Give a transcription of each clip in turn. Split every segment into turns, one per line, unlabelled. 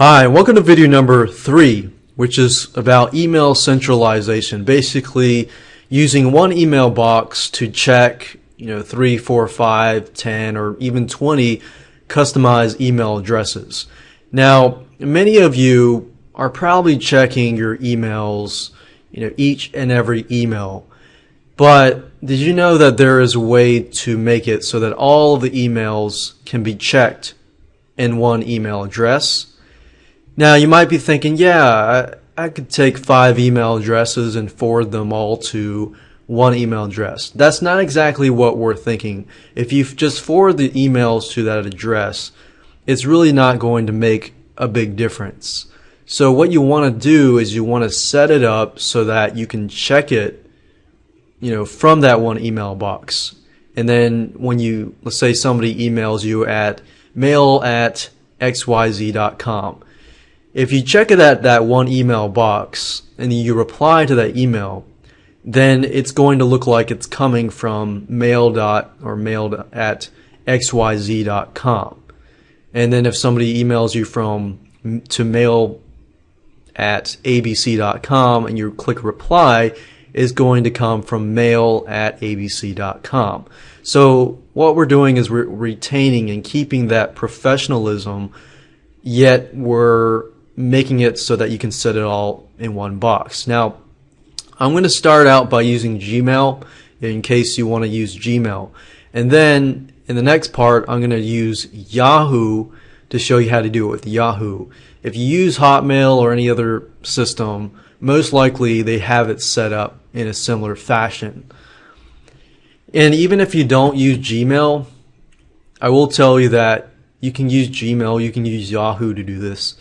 Hi, welcome to video number 3, which is about email centralization. Basically, using one email box to check, 3, 4, 5, 10, or even 20 customized email addresses. Now, many of you are probably checking your emails, each and every email. But did you know that there is a way to make it so that all of the emails can be checked in one email address? Now, you might be thinking, yeah, I could take 5 email addresses and forward them all to one email address. That's not exactly what we're thinking. If you just forward the emails to that address, it's really not going to make a big difference. So what you want to do is you want to set it up so that you can check it, from that one email box. And then when let's say somebody emails you at mail@xyz.com. If you check it at that one email box and you reply to that email, then it's going to look like it's coming from mailed@xyz.com. And then if somebody emails you to mail@abc.com and you click reply, is going to come from mail@abc.com. So what we're doing is we're retaining and keeping that professionalism, yet we're making it so that you can set it all in one box. Now, I'm going to start out by using Gmail in case you want to use Gmail. And then in the next part, I'm going to use Yahoo to show you how to do it with Yahoo. If you use Hotmail or any other system, most likely they have it set up in a similar fashion. And even if you don't use Gmail, I will tell you that you can use Gmail, you can use Yahoo to do this.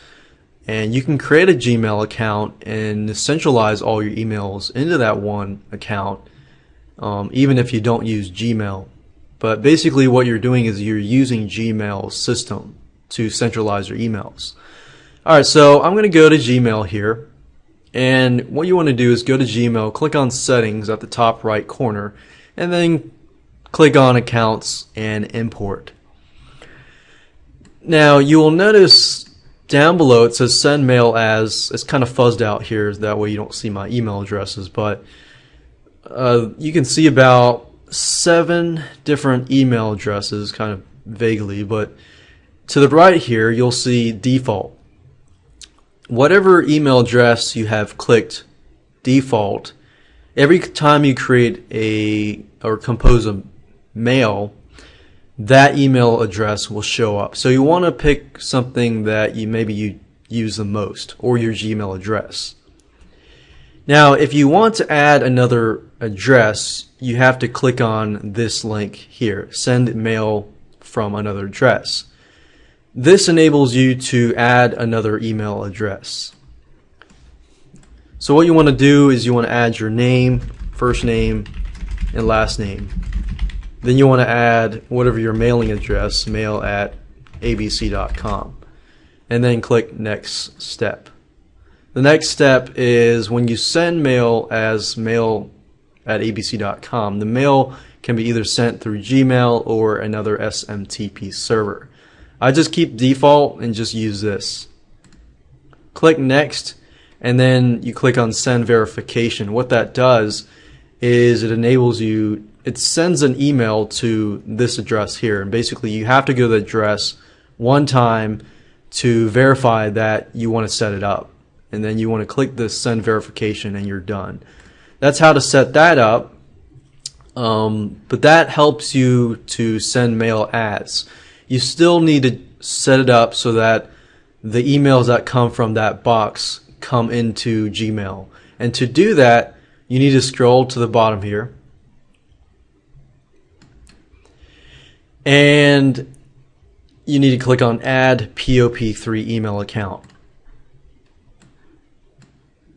And you can create a Gmail account and centralize all your emails into that one account, even if you don't use Gmail. But basically what you're doing is you're using Gmail's system to centralize your emails. Alright, so I'm going to go to Gmail here. And what you want to do is go to Gmail, click on Settings at the top right corner, and then click on Accounts and Import. Now you will notice down below it says send mail as. It's kind of fuzzed out here, that way you don't see my email addresses, but you can see about 7 different email addresses, kind of vaguely, but to the right here you'll see default. Whatever email address you have clicked default, every time you create or compose a mail, that email address will show up. So you want to pick something that you use the most, or your Gmail address. Now, if you want to add another address, you have to click on this link here, send mail from another address. This enables you to add another email address. So what you want to do is you want to add your name, first name, and last name. Then you want to add whatever your mailing address, mail@abc.com, and then click next step. The next step is when you send mail as mail@abc.com, the mail can be either sent through Gmail or another SMTP server. I just keep default and just use this. Click next, and then you click on send verification. What that does is it sends an email to this address here, and basically you have to go to the address one time to verify that you want to set it up, and then you want to click this send verification and you're done. That's how to set that up, but that helps you to send mail as. You still need to set it up so that the emails that come from that box come into Gmail, and to do that you need to scroll to the bottom here, and you need to click on Add POP3 Email Account.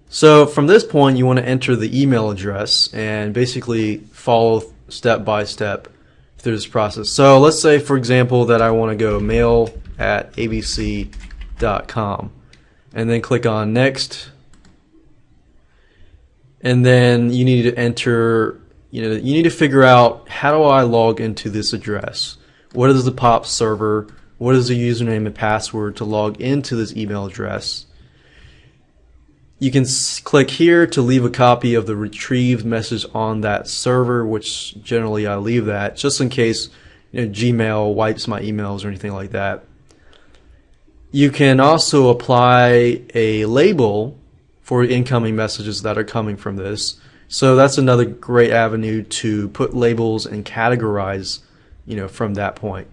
So from this point you want to enter the email address and basically follow step by step through this process. So let's say, for example, that I want to go mail@abc.com, and then click on next, and then you need to enter, you need to figure out, how do I log into this address? What is the POP server? what is the username and password to log into this email address. You can click here to leave a copy of the retrieved message on that server, which generally I leave that just in case Gmail wipes my emails or anything like that. You can also apply a label for incoming messages that are coming from this. So that's another great avenue to put labels and categorize, from that point.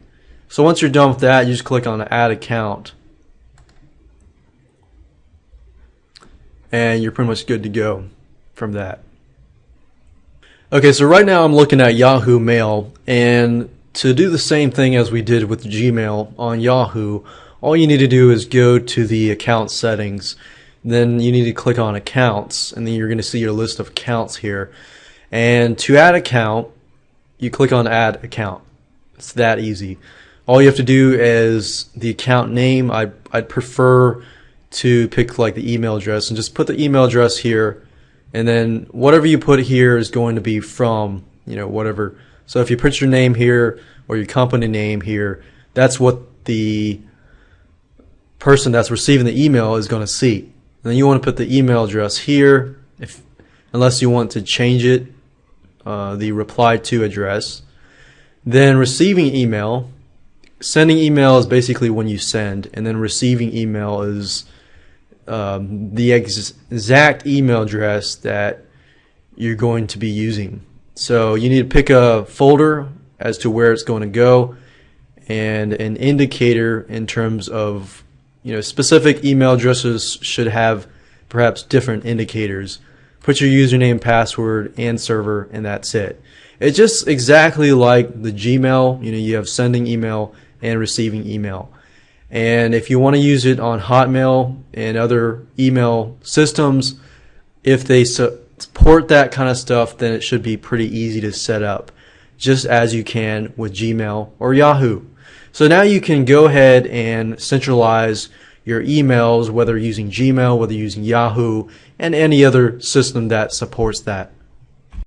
So once you're done with that, you just click on Add Account, and you're pretty much good to go from that. Okay, so right now I'm looking at Yahoo Mail, and to do the same thing as we did with Gmail on Yahoo, all you need to do is go to the account settings. Then you need to click on accounts, and then you're going to see your list of accounts here. And to add account, you click on Add Account. It's that easy. All you have to do is the account name. I'd prefer to pick like the email address and just put the email address here, and then whatever you put here is going to be from whatever. So if you put your name here or your company name here, that's what the person that's receiving the email is going to see. And then you want to put the email address here, unless you want to change it, the reply to address. Then receiving email. Sending email is basically when you send, and then receiving email is the exact email address that you're going to be using. So you need to pick a folder as to where it's going to go, and an indicator in terms of specific email addresses should have perhaps different indicators. Put your username, password, and server, and that's it. It's just exactly like the Gmail. You have sending email and receiving email. And if you want to use it on Hotmail and other email systems, if they support that kind of stuff, then it should be pretty easy to set up, just as you can with Gmail or Yahoo. So now you can go ahead and centralize your emails, whether using Gmail, whether using Yahoo, and any other system that supports that.